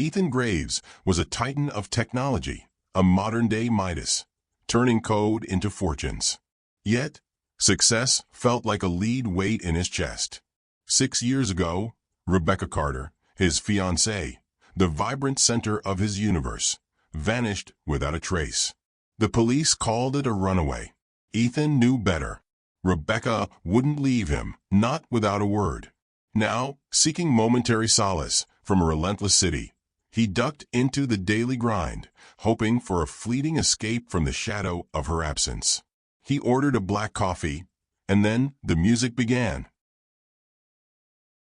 Ethan Graves was a titan of technology, a modern-day Midas, turning code into fortunes. Yet, success felt like a lead weight in his chest. 6 years ago, Rebecca Carter, his fiancée, the vibrant center of his universe, vanished without a trace. The police called it a runaway. Ethan knew better. Rebecca wouldn't leave him, not without a word. Now, seeking momentary solace from a relentless city, he ducked into the daily grind, hoping for a fleeting escape from the shadow of her absence. He ordered a black coffee, and then the music began.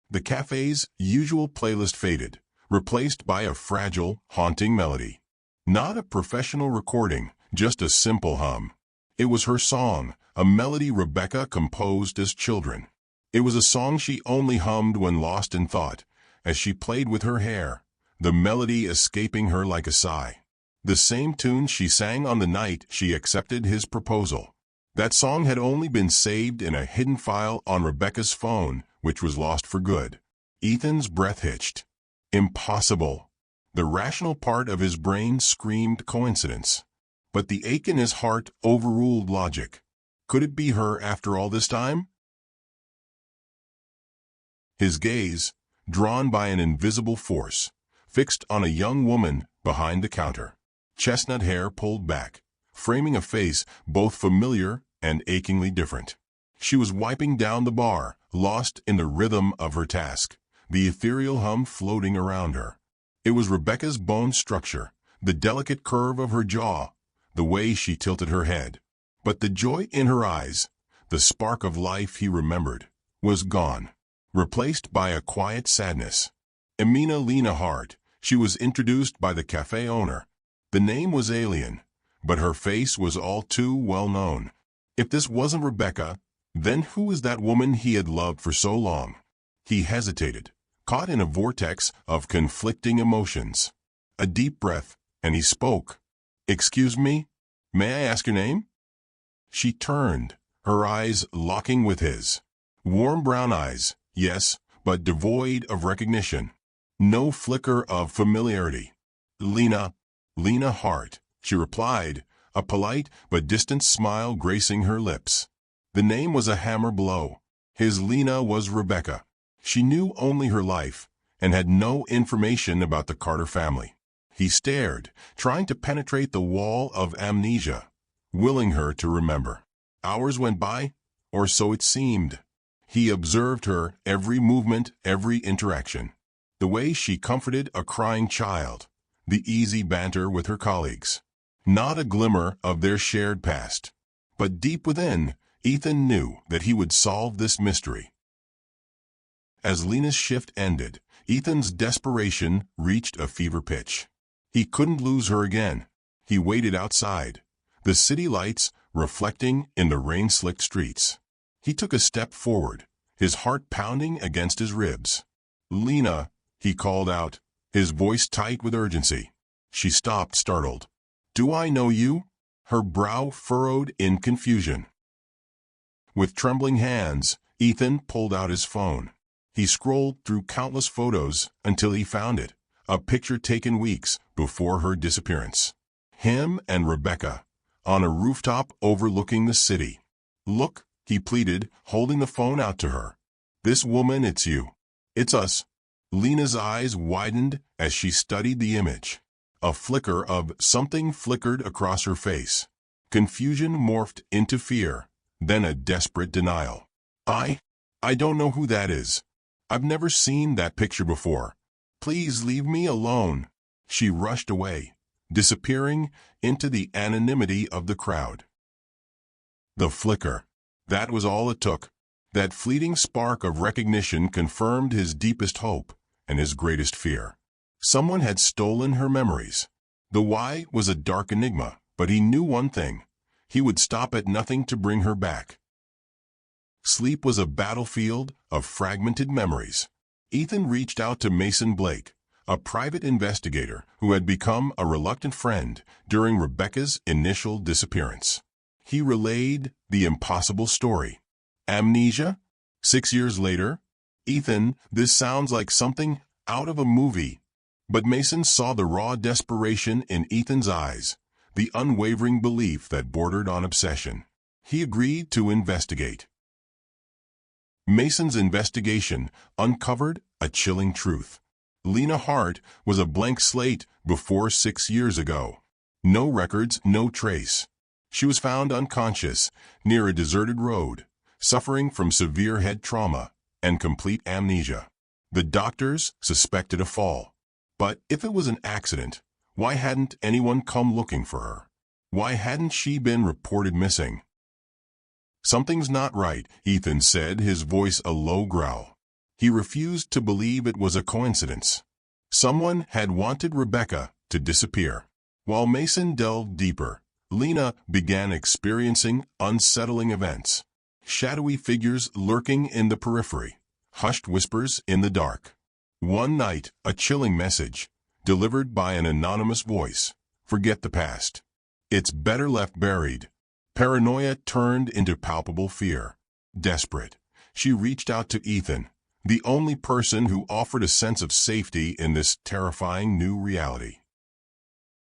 The cafe's usual playlist faded, replaced by a fragile, haunting melody. Not a professional recording, just a simple hum. It was her song, a melody Rebecca composed as children. It was a song she only hummed when lost in thought, as she played with her hair, the melody escaping her like a sigh. The same tune she sang on the night she accepted his proposal. That song had only been saved in a hidden file on Rebecca's phone, which was lost for good. Ethan's breath hitched. Impossible. The rational part of his brain screamed coincidence. But the ache in his heart overruled logic. Could it be her after all this time? His gaze, drawn by an invisible force, fixed on a young woman behind the counter. Chestnut hair pulled back, framing a face both familiar and achingly different. She was wiping down the bar, lost in the rhythm of her task, the ethereal hum floating around her. It was Rebecca's bone structure, the delicate curve of her jaw, the way she tilted her head. But the joy in her eyes, the spark of life he remembered, was gone, replaced by a quiet sadness. Amina Lena Hart, she was introduced by the cafe owner. The name was alien, but her face was all too well known. If this wasn't Rebecca, then who was that woman he had loved for so long? He hesitated, caught in a vortex of conflicting emotions. A deep breath, and he spoke. "Excuse me, may I ask your name?" She turned, her eyes locking with his. Warm brown eyes, yes, but devoid of recognition. No flicker of familiarity. Lena Hart, she replied, a polite but distant smile gracing her lips. The name was a hammer blow. His Lena was Rebecca. She knew only her life, and had no information about the Carter family. He stared, trying to penetrate the wall of amnesia, willing her to remember. Hours went by, or so it seemed. He observed her every movement, every interaction. The way she comforted a crying child, the easy banter with her colleagues. Not a glimmer of their shared past. But deep within, Ethan knew that he would solve this mystery. As Lena's shift ended, Ethan's desperation reached a fever pitch. He couldn't lose her again. He waited outside, the city lights reflecting in the rain-slicked streets. He took a step forward, his heart pounding against his ribs. "Lena," he called out, his voice tight with urgency. She stopped, startled. "Do I know you?" Her brow furrowed in confusion. With trembling hands, Ethan pulled out his phone. He scrolled through countless photos until he found it, a picture taken weeks before her disappearance. Him and Rebecca, on a rooftop overlooking the city. "Look," he pleaded, holding the phone out to her. "This woman, it's you. It's us." Lena's eyes widened as she studied the image. A flicker of something flickered across her face. Confusion morphed into fear, then a desperate denial. I don't know who that is. I've never seen that picture before. Please leave me alone." She rushed away, disappearing into the anonymity of the crowd. The flicker. That was all it took. That fleeting spark of recognition confirmed his deepest hope and his greatest fear. Someone had stolen her memories. The why was a dark enigma, but he knew one thing. He would stop at nothing to bring her back. Sleep was a battlefield of fragmented memories. Ethan reached out to Mason Blake, a private investigator who had become a reluctant friend during Rebecca's initial disappearance. He relayed the impossible story. Amnesia? 6 years later? Ethan, this sounds like something out of a movie. But Mason saw the raw desperation in Ethan's eyes, the unwavering belief that bordered on obsession. He agreed to investigate. Mason's investigation uncovered a chilling truth. Lena Hart was a blank slate before 6 years ago. No records, no trace. She was found unconscious near a deserted road, suffering from severe head trauma and complete amnesia. The doctors suspected a fall. But if it was an accident, why hadn't anyone come looking for her? Why hadn't she been reported missing? "Something's not right," Ethan said, his voice a low growl. He refused to believe it was a coincidence. Someone had wanted Rebecca to disappear. While Mason delved deeper, Lena began experiencing unsettling events. Shadowy figures lurking in the periphery, hushed whispers in the dark. One night, a chilling message, delivered by an anonymous voice: "Forget the past. It's better left buried." Paranoia turned into palpable fear. Desperate, she reached out to Ethan, the only person who offered a sense of safety in this terrifying new reality.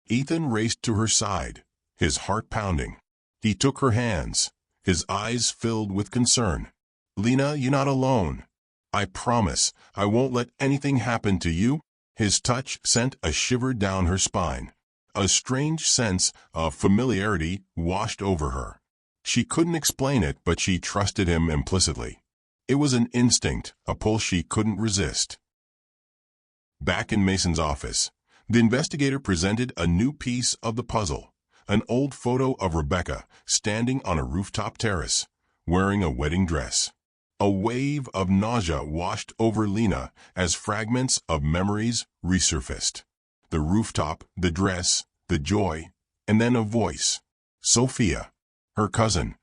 Ethan raced to her side, his heart pounding. He took her hands, his eyes filled with concern. "Lena, you're not alone. I promise I won't let anything happen to you." His touch sent a shiver down her spine. A strange sense of familiarity washed over her. She couldn't explain it, but she trusted him implicitly. It was an instinct, a pull she couldn't resist. Back in Mason's office, the investigator presented a new piece of the puzzle: an old photo of Rebecca standing on a rooftop terrace, wearing a wedding dress. A wave of nausea washed over Lena as fragments of memories resurfaced. The rooftop, the dress, the joy, and then a voice. Sophia, her cousin.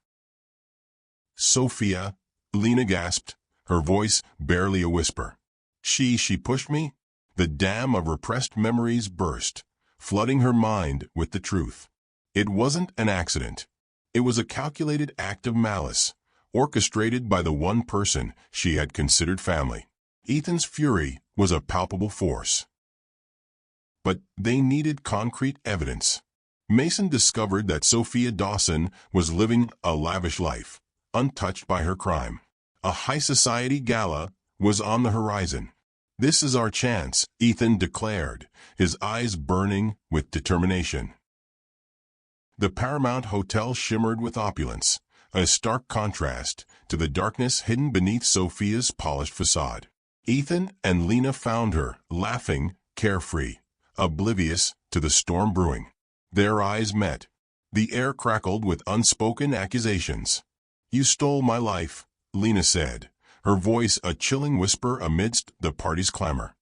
"Sophia," Lena gasped, her voice barely a whisper. She pushed me?" The dam of repressed memories burst, flooding her mind with the truth. It wasn't an accident. It was a calculated act of malice, orchestrated by the one person she had considered family. Ethan's fury was a palpable force. But they needed concrete evidence. Mason discovered that Sophia Dawson was living a lavish life, untouched by her crime. A high-society gala was on the horizon. "This is our chance," Ethan declared, his eyes burning with determination. The Paramount Hotel shimmered with opulence, a stark contrast to the darkness hidden beneath Sophia's polished facade. Ethan and Lena found her, laughing, carefree, oblivious to the storm brewing. Their eyes met. The air crackled with unspoken accusations. "You stole my life," Lena said, her voice a chilling whisper amidst the party's clamor.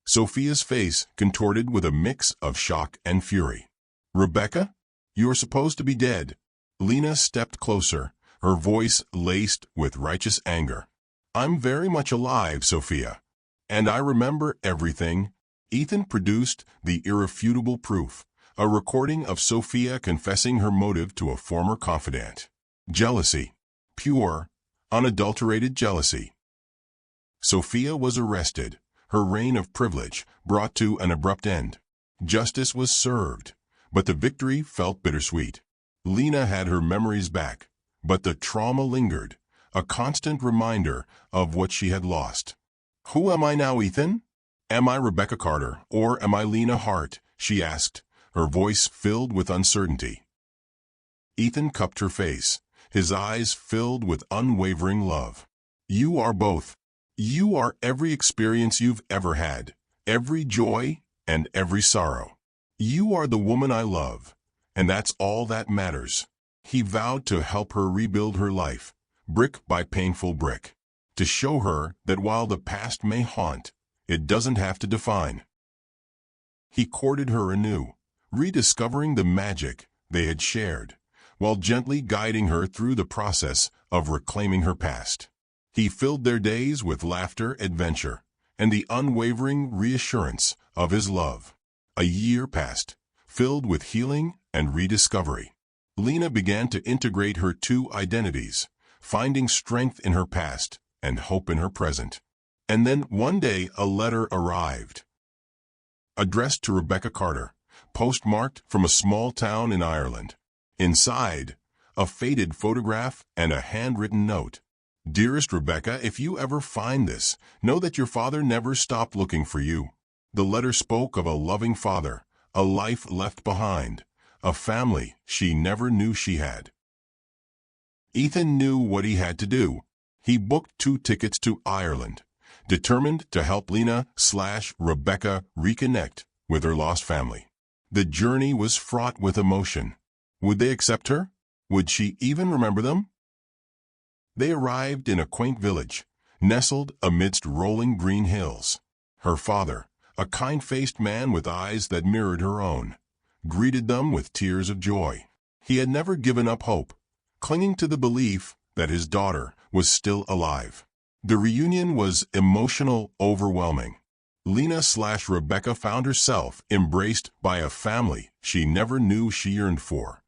Sophia's face contorted with a mix of shock and fury. "Rebecca? You're supposed to be dead." Lena stepped closer, her voice laced with righteous anger. "I'm very much alive, Sophia. And I remember everything." Ethan produced the irrefutable proof, a recording of Sophia confessing her motive to a former confidant. Jealousy. Pure, unadulterated jealousy. Sophia was arrested, her reign of privilege brought to an abrupt end. Justice was served, but the victory felt bittersweet. Lena had her memories back, but the trauma lingered, a constant reminder of what she had lost. "Who am I now, Ethan? Am I Rebecca Carter, or am I Lena Hart?" she asked, her voice filled with uncertainty. Ethan cupped her face, his eyes filled with unwavering love. "You are both. You are every experience you've ever had, every joy and every sorrow. You are the woman I love, and that's all that matters." He vowed to help her rebuild her life, brick by painful brick, to show her that while the past may haunt, it doesn't have to define. He courted her anew, rediscovering the magic they had shared, while gently guiding her through the process of reclaiming her past. He filled their days with laughter, adventure, and the unwavering reassurance of his love. A year passed, filled with healing and rediscovery. Lena began to integrate her two identities, finding strength in her past and hope in her present. And then one day a letter arrived. addressed to Rebecca Carter, postmarked from a small town in Ireland. Inside, a faded photograph and a handwritten note. Dearest Rebecca, if you ever find this, know that your father never stopped looking for you. The letter spoke of a loving father, a life left behind, a family she never knew she had. Ethan knew what he had to do. He booked 2 tickets to Ireland, determined to help Lena/Rebecca reconnect with her lost family. The journey was fraught with emotion. Would they accept her? Would she even remember them? They arrived in a quaint village, nestled amidst rolling green hills. Her father, a kind-faced man with eyes that mirrored her own, greeted them with tears of joy. He had never given up hope, clinging to the belief that his daughter was still alive. The reunion was emotional, overwhelming. Lena/Rebecca found herself embraced by a family she never knew she yearned for.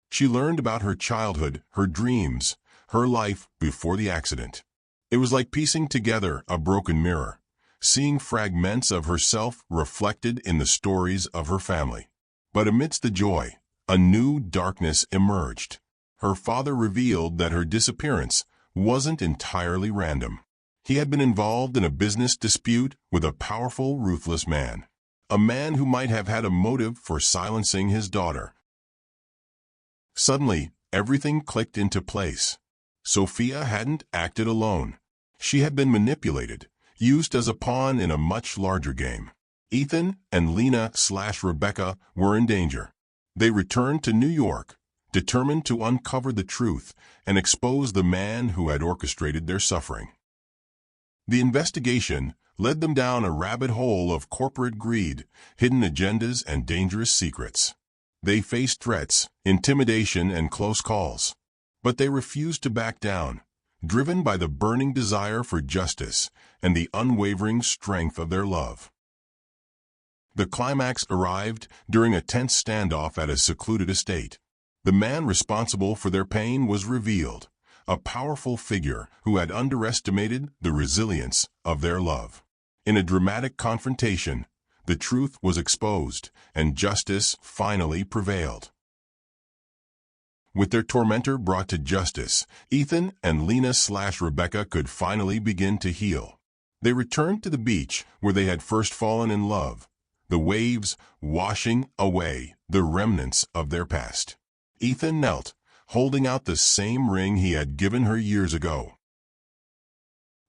She learned about her childhood, her dreams, her life before the accident. It was like piecing together a broken mirror, seeing fragments of herself reflected in the stories of her family. But amidst the joy, a new darkness emerged. Her father revealed that her disappearance wasn't entirely random. He had been involved in a business dispute with a powerful, ruthless man. A man who might have had a motive for silencing his daughter. Suddenly, everything clicked into place. Sophia hadn't acted alone. She had been manipulated, used as a pawn in a much larger game. Ethan and Lena/Rebecca were in danger. They returned to New York, determined to uncover the truth and expose the man who had orchestrated their suffering. The investigation led them down a rabbit hole of corporate greed, hidden agendas, and dangerous secrets. They faced threats, intimidation, and close calls. But they refused to back down, driven by the burning desire for justice and the unwavering strength of their love. The climax arrived during a tense standoff at a secluded estate. The man responsible for their pain was revealed, a powerful figure who had underestimated the resilience of their love. In a dramatic confrontation, the truth was exposed, and justice finally prevailed. With their tormentor brought to justice, Ethan and Lena/Rebecca could finally begin to heal. They returned to the beach where they had first fallen in love, the waves washing away the remnants of their past. Ethan knelt, holding out the same ring he had given her years ago.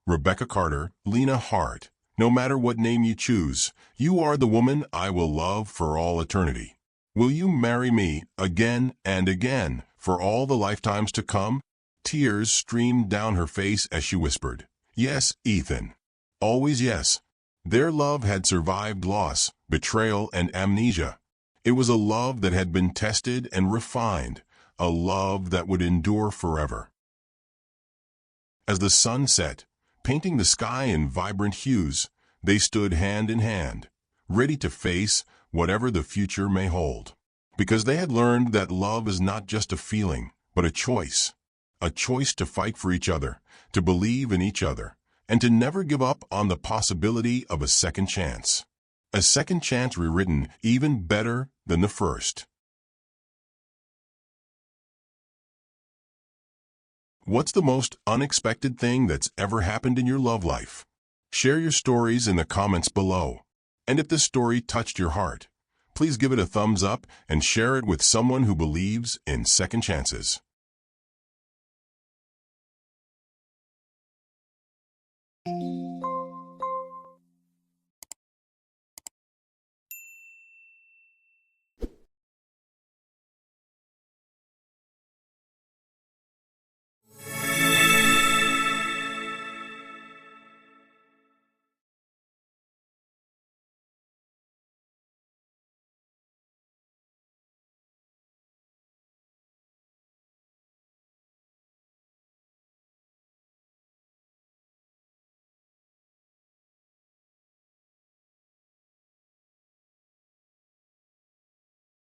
Rebecca Carter, Lena Hart, no matter what name you choose, you are the woman I will love for all eternity. Will you marry me again and again for all the lifetimes to come? Tears streamed down her face as she whispered, "Yes, Ethan. Always yes." Their love had survived loss, betrayal, and amnesia. It was a love that had been tested and refined, a love that would endure forever. As the sun set, painting the sky in vibrant hues, they stood hand in hand, ready to face whatever the future may hold. Because they had learned that love is not just a feeling, but a choice to fight for each other, to believe in each other, and to never give up on the possibility of a second chance. A second chance rewritten even better than the first. What's the most unexpected thing that's ever happened in your love life? Share your stories in the comments below. And if this story touched your heart, please give it a thumbs up and share it with someone who believes in second chances.